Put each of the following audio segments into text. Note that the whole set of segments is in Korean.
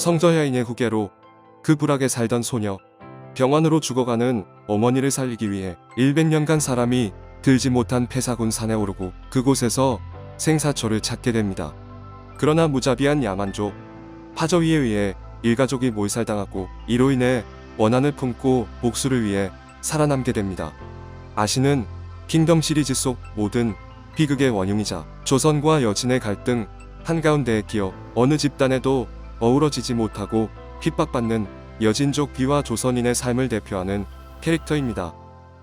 성저 여인의 후계로 그 불악에 살던 소녀, 병원으로 죽어가는 어머니를 살리기 위해 100년간 사람이 들지 못한 폐사군 산에 오르고 그곳에서 생사초를 찾게 됩니다. 그러나 무자비한 야만족, 파저위에 의해 일가족이 몰살당하고 이로 인해 원한을 품고 복수를 위해 살아남게 됩니다. 아시는 킹덤 시리즈 속 모든 비극의 원흉이자 조선과 여진의 갈등 한가운데에 끼어 어느 집단에도 어우러지지 못하고 핍박받는 여진족 비와 조선인의 삶을 대표하는 캐릭터입니다.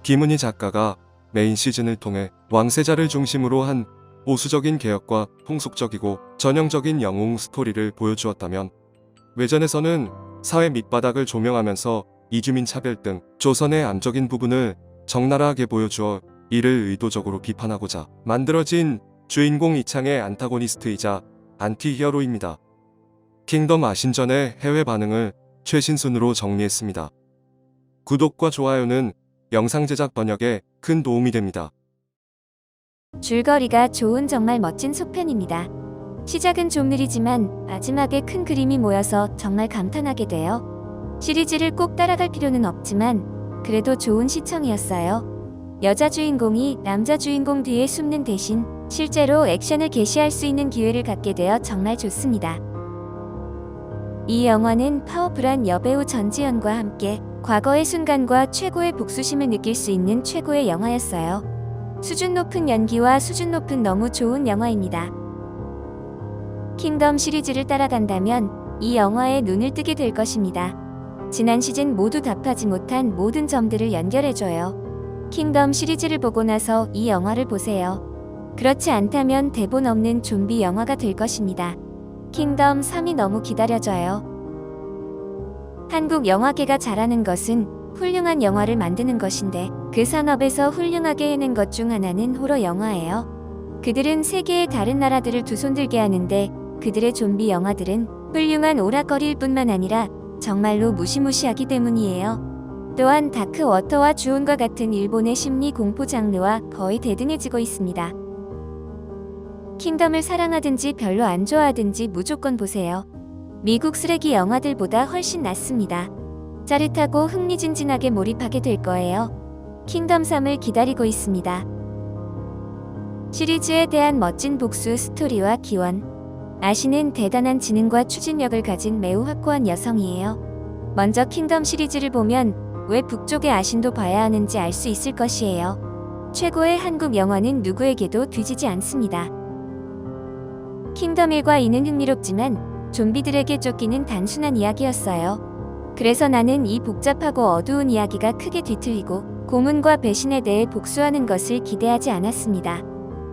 김은희 작가가 메인 시즌을 통해 왕세자를 중심으로 한 보수적인 개혁과 풍속적이고 전형적인 영웅 스토리를 보여주었다면, 외전에서는 사회 밑바닥을 조명하면서 이주민 차별 등 조선의 암적인 부분을 적나라하게 보여주어 이를 의도적으로 비판하고자 만들어진 주인공 이창의 안타고니스트이자 안티히어로입니다. 킹덤 아신전의 해외 반응을 최신순으로 정리했습니다. 구독과 좋아요는 영상 제작 번역에 큰 도움이 됩니다. 줄거리가 좋은 정말 멋진 속편입니다. 시작은 좀 느리지만 마지막에 큰 그림이 모여서 정말 감탄하게 돼요. 시리즈를 꼭 따라갈 필요는 없지만 그래도 좋은 시청이었어요. 여자 주인공이 남자 주인공 뒤에 숨는 대신 실제로 액션을 개시할 수 있는 기회를 갖게 되어 정말 좋습니다. 이 영화는 파워풀한 여배우 전지현과 함께 과거의 순간과 최고의 복수심을 느낄 수 있는 최고의 영화였어요. 수준 높은 연기와 수준 높은 너무 좋은 영화입니다. 킹덤 시리즈를 따라간다면 이 영화에 눈을 뜨게 될 것입니다. 지난 시즌 모두 답하지 못한 모든 점들을 연결해줘요. 킹덤 시리즈를 보고 나서 이 영화를 보세요. 그렇지 않다면 대본 없는 좀비 영화가 될 것입니다. 킹덤 3이 너무 기다려져요. 한국 영화계가 잘하는 것은 훌륭한 영화를 만드는 것인데, 그 산업에서 훌륭하게 해낸 것 중 하나는 호러 영화예요. 그들은 세계의 다른 나라들을 두 손 들게 하는데, 그들의 좀비 영화들은 훌륭한 오락거리일 뿐만 아니라 정말로 무시무시하기 때문이에요. 또한 다크워터와 주온과 같은 일본의 심리 공포 장르와 거의 대등해지고 있습니다. 킹덤을 사랑하든지 별로 안 좋아하든지 무조건 보세요. 미국 쓰레기 영화들보다 훨씬 낫습니다. 짜릿하고 흥미진진하게 몰입하게 될 거예요. 킹덤 3을 기다리고 있습니다. 시리즈에 대한 멋진 복수 스토리와 기원. 아시는 대단한 지능과 추진력을 가진 매우 확고한 여성이에요. 먼저 킹덤 시리즈를 보면 왜 북쪽의 아신도 봐야 하는지 알 수 있을 것이에요. 최고의 한국 영화는 누구에게도 뒤지지 않습니다. 킹덤 1과 2는 흥미롭지만 좀비들에게 쫓기는 단순한 이야기였어요. 그래서 나는 이 복잡하고 어두운 이야기가 크게 뒤틀리고 고문과 배신에 대해 복수하는 것을 기대하지 않았습니다.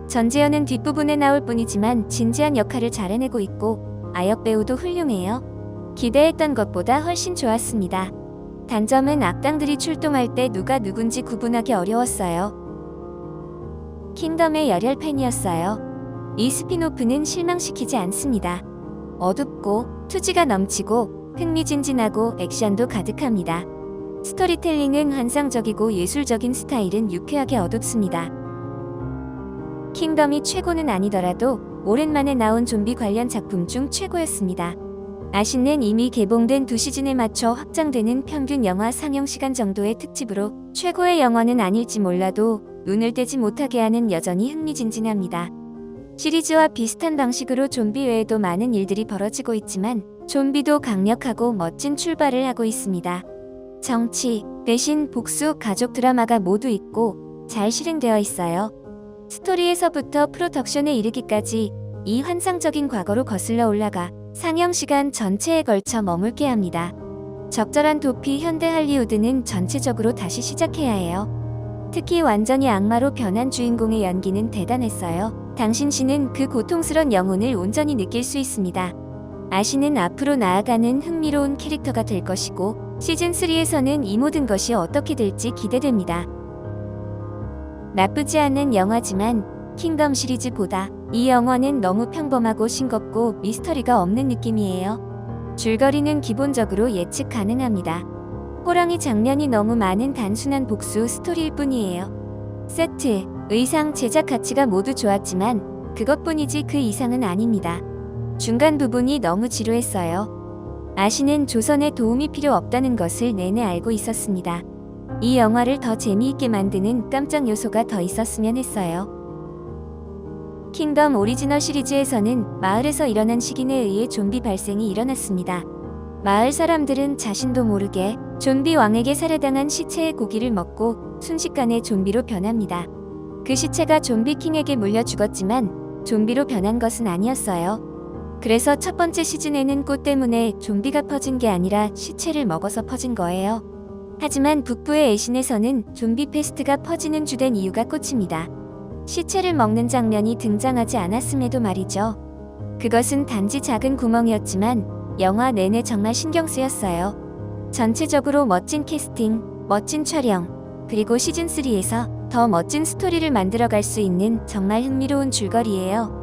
전지현은 뒷부분에 나올 뿐이지만 진지한 역할을 잘 해내고 있고 아역 배우도 훌륭해요. 기대했던 것보다 훨씬 좋았습니다. 단점은 악당들이 출동할 때 누가 누군지 구분하기 어려웠어요. 킹덤의 열혈 팬이었어요. 이 스피노프는 실망시키지 않습니다. 어둡고 투지가 넘치고 흥미진진하고 액션도 가득합니다. 스토리텔링은 환상적이고 예술적인 스타일은 유쾌하게 어둡습니다. 킹덤이 최고는 아니더라도 오랜만에 나온 좀비 관련 작품 중 최고였습니다. 아신는 이미 개봉된 2시즌에 맞춰 확장되는 평균 영화 상영 시간 정도의 특집으로 최고의 영화는 아닐지 몰라도 눈을 떼지 못하게 하는 여전히 흥미진진합니다. 시리즈와 비슷한 방식으로 좀비 외에도 많은 일들이 벌어지고 있지만 좀비도 강력하고 멋진 출발을 하고 있습니다. 정치, 배신, 복수, 가족 드라마가 모두 있고 잘 실행되어 있어요. 스토리에서부터 프로덕션에 이르기까지 이 환상적인 과거로 거슬러 올라가 상영 시간 전체에 걸쳐 머물게 합니다. 적절한 도피 현대 할리우드는 전체적으로 다시 시작해야 해요. 특히 완전히 악마로 변한 주인공의 연기는 대단했어요. 당신 씨는 그 고통스런 영혼을 온전히 느낄 수 있습니다. 아시는 앞으로 나아가는 흥미로운 캐릭터가 될 것이고 시즌3에서는 이 모든 것이 어떻게 될지 기대됩니다. 나쁘지 않은 영화지만 킹덤 시리즈보다 이 영화는 너무 평범하고 싱겁고 미스터리가 없는 느낌이에요. 줄거리는 기본적으로 예측 가능합니다. 호랑이 장면이 너무 많은 단순한 복수 스토리일 뿐이에요. 세트, 의상, 제작 가치가 모두 좋았지만 그것뿐이지 그 이상은 아닙니다. 중간 부분이 너무 지루했어요. 아신은 조선에 도움이 필요 없다는 것을 내내 알고 있었습니다. 이 영화를 더 재미있게 만드는 깜짝 요소가 더 있었으면 했어요. 킹덤 오리지널 시리즈에서는 마을에서 일어난 식인에 의해 좀비 발생이 일어났습니다. 마을 사람들은 자신도 모르게 좀비 왕에게 살해당한 시체의 고기를 먹고 순식간에 좀비로 변합니다. 그 시체가 좀비 킹에게 물려 죽었지만 좀비로 변한 것은 아니었어요. 그래서 첫 번째 시즌에는 꽃 때문에 좀비가 퍼진 게 아니라 시체를 먹어서 퍼진 거예요. 하지만 북부의 애신에서는 좀비 페스트가 퍼지는 주된 이유가 꽃입니다. 시체를 먹는 장면이 등장하지 않았음에도 말이죠. 그것은 단지 작은 구멍이었지만 영화 내내 정말 신경 쓰였어요. 전체적으로 멋진 캐스팅, 멋진 촬영, 그리고 시즌3에서 더 멋진 스토리를 만들어갈 수 있는 정말 흥미로운 줄거리예요.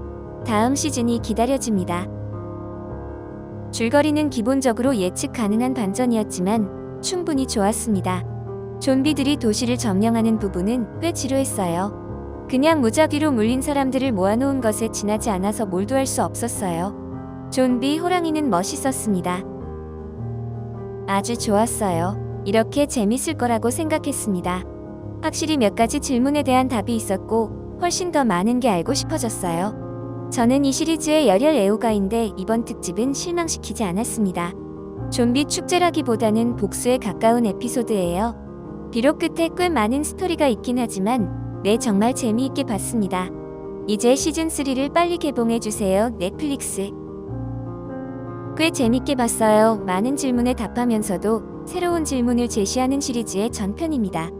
다음 시즌이 기다려집니다. 줄거리는 기본적으로 예측 가능한 반전이었지만 충분히 좋았습니다. 좀비들이 도시를 점령하는 부분은 꽤 지루했어요. 그냥 무작위로 물린 사람들을 모아놓은 것에 지나지 않아서 몰두할 수 없었어요. 좀비 호랑이는 멋있었습니다. 아주 좋았어요. 이렇게 재밌을 거라고 생각했습니다. 확실히 몇 가지 질문에 대한 답이 있었고 훨씬 더 많은 게 알고 싶어졌어요. 저는 이 시리즈의 열혈 애호가인데 이번 특집은 실망시키지 않았습니다. 좀비 축제라기보다는 복수에 가까운 에피소드예요. 비록 끝에 꽤 많은 스토리가 있긴 하지만 정말 재미있게 봤습니다. 이제 시즌3를 빨리 개봉해주세요. 넷플릭스. 꽤 재밌게 봤어요. 많은 질문에 답하면서도 새로운 질문을 제시하는 시리즈의 전편입니다.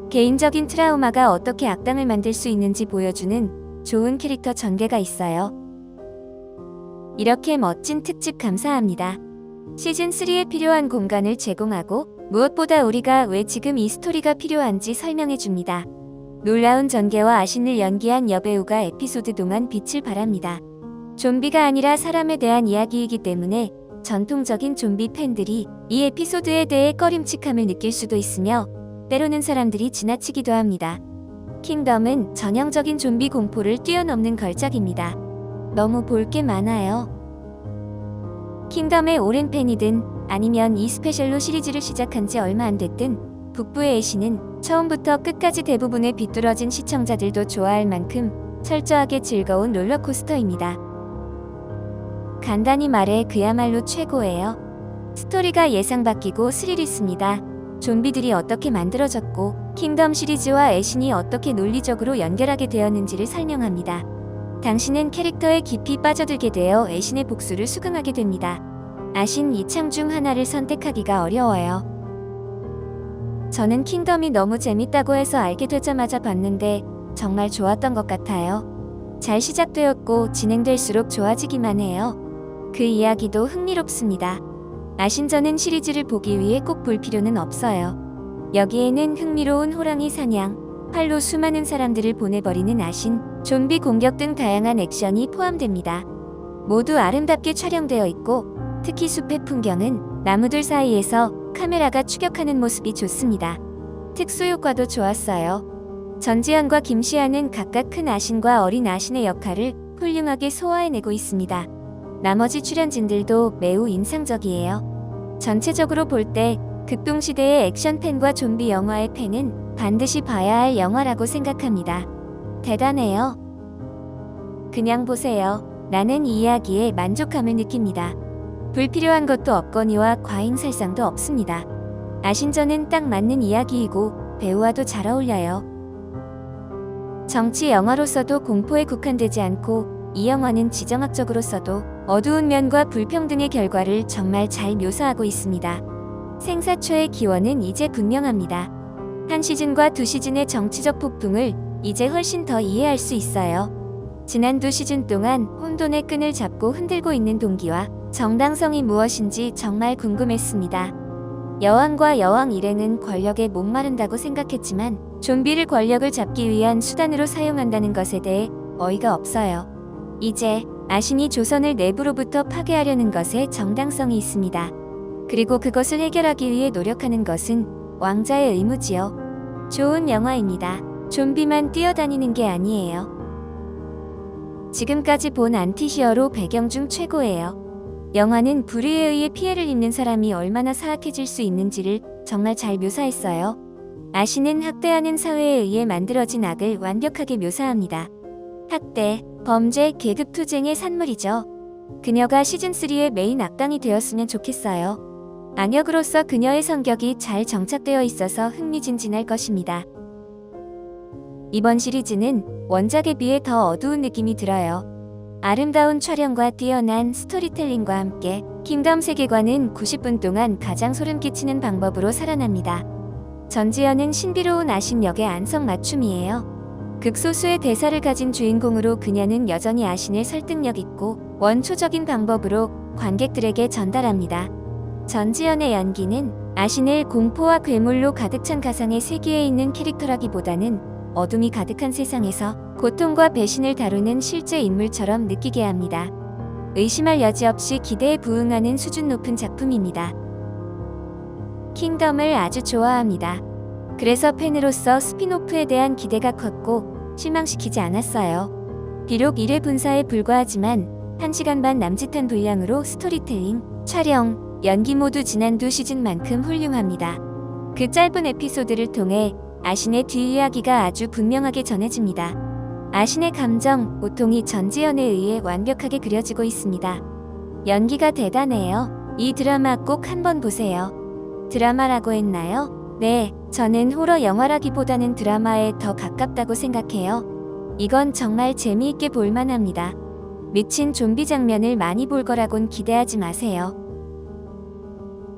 개인적인 트라우마가 어떻게 악당을 만들 수 있는지 보여주는 좋은 캐릭터 전개가 있어요. 이렇게 멋진 특집 감사합니다. 시즌3에 필요한 공간을 제공하고 무엇보다 우리가 왜 지금 이 스토리가 필요한지 설명해줍니다. 놀라운 전개와 아신을 연기한 여배우가 에피소드 동안 빛을 발합니다. 좀비가 아니라 사람에 대한 이야기이기 때문에 전통적인 좀비 팬들이 이 에피소드에 대해 꺼림칙함을 느낄 수도 있으며 때로는 사람들이 지나치기도 합니다. 킹덤은 전형적인 좀비 공포를 뛰어넘는 걸작입니다. 너무 볼 게 많아요. 킹덤의 오랜 팬이든 아니면 이 스페셜로 시리즈를 시작한 지 얼마 안 됐든 북부의 애신은 처음부터 끝까지 대부분의 비뚤어진 시청자들도 좋아할 만큼 철저하게 즐거운 롤러코스터입니다. 간단히 말해 그야말로 최고예요. 스토리가 예상 바뀌고 스릴 있습니다. 좀비들이 어떻게 만들어졌고 킹덤 시리즈와 애신이 어떻게 논리적으로 연결하게 되었는지를 설명합니다. 당신은 캐릭터에 깊이 빠져들게 되어 애신의 복수를 수긍하게 됩니다. 아신 이 창 중 하나를 선택하기가 어려워요. 저는 킹덤이 너무 재밌다고 해서 알게 되자마자 봤는데 정말 좋았던 것 같아요. 잘 시작되었고 진행될수록 좋아지기만 해요. 그 이야기도 흥미롭습니다. 아신저는 시리즈를 보기 위해 꼭 볼 필요는 없어요. 여기에는 흥미로운 호랑이 사냥, 팔로 수많은 사람들을 보내버리는 아신, 좀비 공격 등 다양한 액션이 포함됩니다. 모두 아름답게 촬영되어 있고 특히 숲의 풍경은 나무들 사이에서 카메라가 추격하는 모습이 좋습니다. 특수효과도 좋았어요. 전지현과 김시아는 각각 큰 아신과 어린 아신의 역할을 훌륭하게 소화해내고 있습니다. 나머지 출연진들도 매우 인상적이에요. 전체적으로 볼 때 극동시대의 액션 팬과 좀비 영화의 팬은 반드시 봐야 할 영화라고 생각합니다. 대단해요. 그냥 보세요. 나는 이 이야기에 만족감을 느낍니다. 불필요한 것도 없거니와 과잉살상도 없습니다. 아신저는 딱 맞는 이야기이고 배우와도 잘 어울려요. 정치 영화로서도 공포에 국한되지 않고 이 영화는 지정학적으로서도 어두운 면과 불평등의 결과를 정말 잘 묘사하고 있습니다. 생사초의 기원은 이제 분명합니다. 한 시즌과 두 시즌의 정치적 폭풍을 이제 훨씬 더 이해할 수 있어요. 지난 두 시즌 동안 혼돈의 끈을 잡고 흔들고 있는 동기와 정당성이 무엇인지 정말 궁금했습니다. 여왕과 여왕 일행은 권력에 목마른다고 생각했지만 좀비를 권력을 잡기 위한 수단으로 사용한다는 것에 대해 어이가 없어요. 이제 아신이 조선을 내부로부터 파괴하려는 것에 정당성이 있습니다. 그리고 그것을 해결하기 위해 노력하는 것은 왕자의 의무지요. 좋은 영화입니다. 좀비만 뛰어다니는 게 아니에요. 지금까지 본 안티히어로 배경 중 최고예요. 영화는 불의에 의해 피해를 입는 사람이 얼마나 사악해질 수 있는지를 정말 잘 묘사했어요. 아신은 학대하는 사회에 의해 만들어진 악을 완벽하게 묘사합니다. 학대, 범죄, 계급투쟁의 산물이죠. 그녀가 시즌3의 메인 악당이 되었으면 좋겠어요. 악역으로서 그녀의 성격이 잘 정착되어 있어서 흥미진진할 것입니다. 이번 시리즈는 원작에 비해 더 어두운 느낌이 들어요. 아름다운 촬영과 뛰어난 스토리텔링과 함께 킹덤 세계관은 90분 동안 가장 소름 끼치는 방법으로 살아납니다. 전지현은 신비로운 아신 역의 안성맞춤이에요. 극소수의 대사를 가진 주인공으로 그녀는 여전히 아신을 설득력 있고 원초적인 방법으로 관객들에게 전달합니다. 전지현의 연기는 아신을 공포와 괴물로 가득 찬 가상의 세계에 있는 캐릭터라기보다는 어둠이 가득한 세상에서 고통과 배신을 다루는 실제 인물처럼 느끼게 합니다. 의심할 여지 없이 기대에 부응하는 수준 높은 작품입니다. 킹덤을 아주 좋아합니다. 그래서 팬으로서 스핀오프에 대한 기대가 컸고 실망시키지 않았어요. 비록 1회 분사에 불과하지만 1시간 반 남짓한 분량으로 스토리텔링, 촬영, 연기 모두 지난 두 시즌만큼 훌륭합니다. 그 짧은 에피소드를 통해 아신의 뒷이야기가 아주 분명하게 전해집니다. 아신의 감정, 고통이 전지현에 의해 완벽하게 그려지고 있습니다. 연기가 대단해요. 이 드라마 꼭 한번 보세요. 드라마라고 했나요? 네, 저는 호러 영화라기보다는 드라마에 더 가깝다고 생각해요. 이건 정말 재미있게 볼만합니다. 미친 좀비 장면을 많이 볼 거라곤 기대하지 마세요.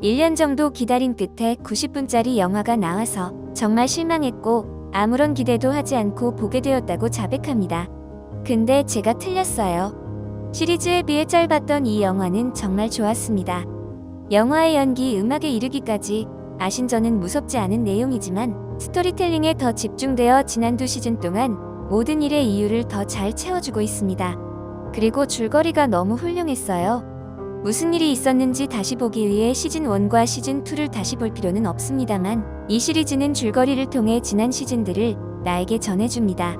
1년 정도 기다린 끝에 90분짜리 영화가 나와서 정말 실망했고 아무런 기대도 하지 않고 보게 되었다고 자백합니다. 근데 제가 틀렸어요. 시리즈에 비해 짧았던 이 영화는 정말 좋았습니다. 영화의 연기, 음악에 이르기까지 아신 저는 무섭지 않은 내용이지만 스토리텔링에 더 집중되어 지난 두 시즌 동안 모든 일의 이유를 더 잘 채워주고 있습니다. 그리고 줄거리가 너무 훌륭했어요. 무슨 일이 있었는지 다시 보기 위해 시즌1과 시즌2를 다시 볼 필요는 없습니다만 이 시리즈는 줄거리를 통해 지난 시즌들을 나에게 전해줍니다.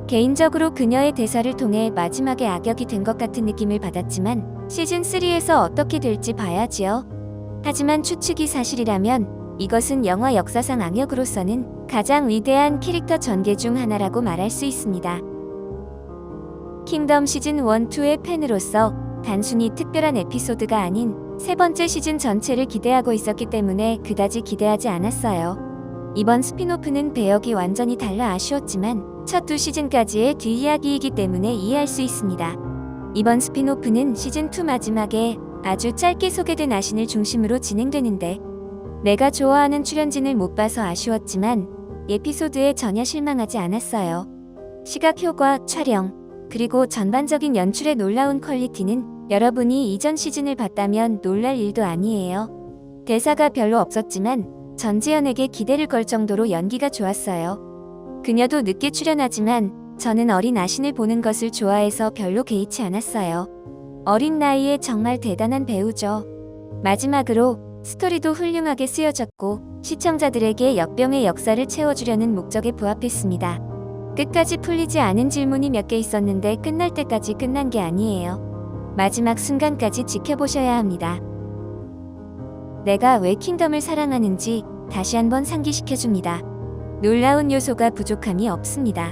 개인적으로 그녀의 대사를 통해 마지막에 악역이 된 것 같은 느낌을 받았지만 시즌3에서 어떻게 될지 봐야지요. 하지만 추측이 사실이라면 이것은 영화 역사상 악역으로서는 가장 위대한 캐릭터 전개 중 하나라고 말할 수 있습니다. 킹덤 시즌 1, 2의 팬으로서 단순히 특별한 에피소드가 아닌 세 번째 시즌 전체를 기대하고 있었기 때문에 그다지 기대하지 않았어요. 이번 스핀오프는 배역이 완전히 달라 아쉬웠지만 첫 두 시즌까지의 뒷이야기이기 때문에 이해할 수 있습니다. 이번 스핀오프는 시즌2 마지막에 아주 짧게 소개된 아신을 중심으로 진행되는데 내가 좋아하는 출연진을 못 봐서 아쉬웠지만 에피소드에 전혀 실망하지 않았어요. 시각 효과, 촬영, 그리고 전반적인 연출의 놀라운 퀄리티는 여러분이 이전 시즌을 봤다면 놀랄 일도 아니에요. 대사가 별로 없었지만 전지현에게 기대를 걸 정도로 연기가 좋았어요. 그녀도 늦게 출연하지만 저는 어린 아신을 보는 것을 좋아해서 별로 개의치 않았어요. 어린 나이에 정말 대단한 배우죠. 마지막으로 스토리도 훌륭하게 쓰여졌고 시청자들에게 역병의 역사를 채워주려는 목적에 부합했습니다. 끝까지 풀리지 않은 질문이 몇 개 있었는데 끝날 때까지 끝난 게 아니에요. 마지막 순간까지 지켜보셔야 합니다. 내가 왜 킹덤을 사랑하는지 다시 한번 상기시켜줍니다. 놀라운 요소가 부족함이 없습니다.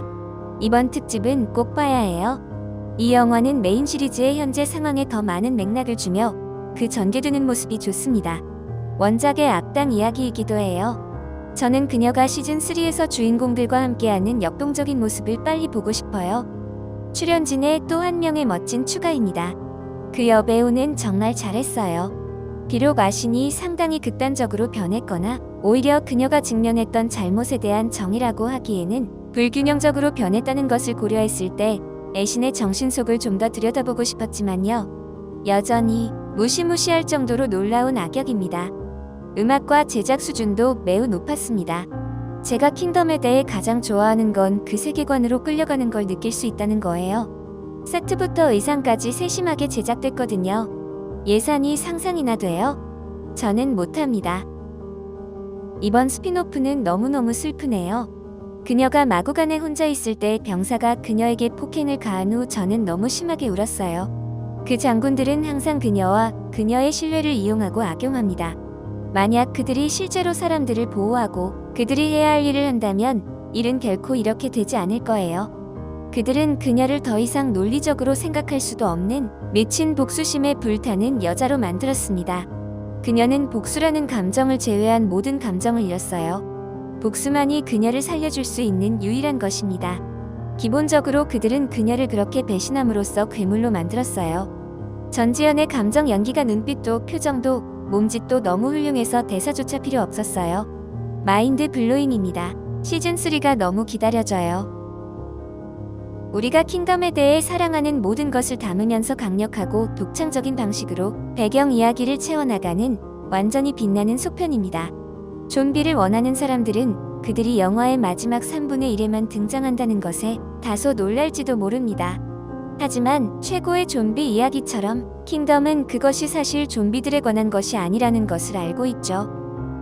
이번 특집은 꼭 봐야 해요. 이 영화는 메인 시리즈의 현재 상황에 더 많은 맥락을 주며 그 전개되는 모습이 좋습니다. 원작의 악당 이야기이기도 해요. 저는 그녀가 시즌3에서 주인공들과 함께하는 역동적인 모습을 빨리 보고 싶어요. 출연진의 또 한 명의 멋진 추가입니다. 그 여배우는 정말 잘했어요. 비록 아신이 상당히 극단적으로 변했거나 오히려 그녀가 직면했던 잘못에 대한 정의라고 하기에는 불균형적으로 변했다는 것을 고려했을 때 애신의 정신속을 좀 더 들여다보고 싶었지만요. 여전히 무시무시할 정도로 놀라운 악역입니다. 음악과 제작 수준도 매우 높았습니다. 제가 킹덤에 대해 가장 좋아하는 건 그 세계관으로 끌려가는 걸 느낄 수 있다는 거예요. 세트부터 의상까지 세심하게 제작됐거든요. 예산이 상상이나 돼요? 저는 못합니다. 이번 스핀오프는 너무너무 슬프네요. 그녀가 마구간에 혼자 있을 때 병사가 그녀에게 폭행을 가한 후 저는 너무 심하게 울었어요. 그 장군들은 항상 그녀와 그녀의 신뢰를 이용하고 악용합니다. 만약 그들이 실제로 사람들을 보호하고 그들이 해야 할 일을 한다면 일은 결코 이렇게 되지 않을 거예요. 그들은 그녀를 더 이상 논리적으로 생각할 수도 없는 미친 복수심에 불타는 여자로 만들었습니다. 그녀는 복수라는 감정을 제외한 모든 감정을 잃었어요. 복수만이 그녀를 살려줄 수 있는 유일한 것입니다. 기본적으로 그들은 그녀를 그렇게 배신함으로써 괴물로 만들었어요. 전지현의 감정 연기가 눈빛도 표정도 몸짓도 너무 훌륭해서 대사조차 필요 없었어요. 마인드 블로잉입니다. 시즌3가 너무 기다려져요. 우리가 킹덤에 대해 사랑하는 모든 것을 담으면서 강력하고 독창적인 방식으로 배경 이야기를 채워나가는 완전히 빛나는 속편입니다. 좀비를 원하는 사람들은 그들이 영화의 마지막 3분의 1에만 등장한다는 것에 다소 놀랄지도 모릅니다. 하지만 최고의 좀비 이야기처럼 킹덤은 그것이 사실 좀비들에 관한 것이 아니라는 것을 알고 있죠.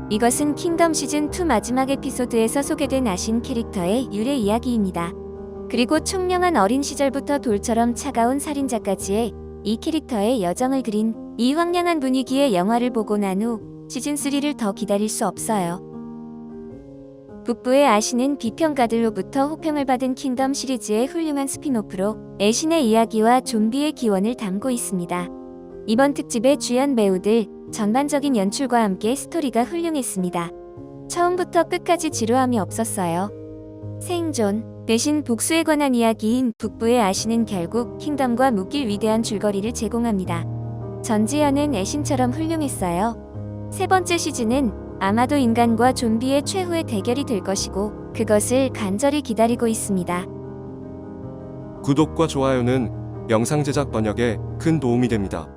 이것은 킹덤 시즌2 마지막 에피소드에서 소개된 아신 캐릭터의 유래 이야기입니다. 그리고 총명한 어린 시절부터 돌처럼 차가운 살인자까지의 이 캐릭터의 여정을 그린 이 황량한 분위기의 영화를 보고 난 후 시즌3를 더 기다릴 수 없어요. 북부의 아신은 비평가들로부터 호평을 받은 킹덤 시리즈의 훌륭한 스핀오프로 애신의 이야기와 좀비의 기원을 담고 있습니다. 이번 특집의 주연 배우들, 전반적인 연출과 함께 스토리가 훌륭했습니다. 처음부터 끝까지 지루함이 없었어요. 생존, 대신 복수에 관한 이야기인 북부의 아신은 결국 킹덤과 묶일 위대한 줄거리를 제공합니다. 전지현은 애신처럼 훌륭했어요. 세 번째 시즌은 아마도 인간과 좀비의 최후의 대결이 될 것이고 그것을 간절히 기다리고 있습니다. 구독과 좋아요는 영상 제작 번역에 큰 도움이 됩니다.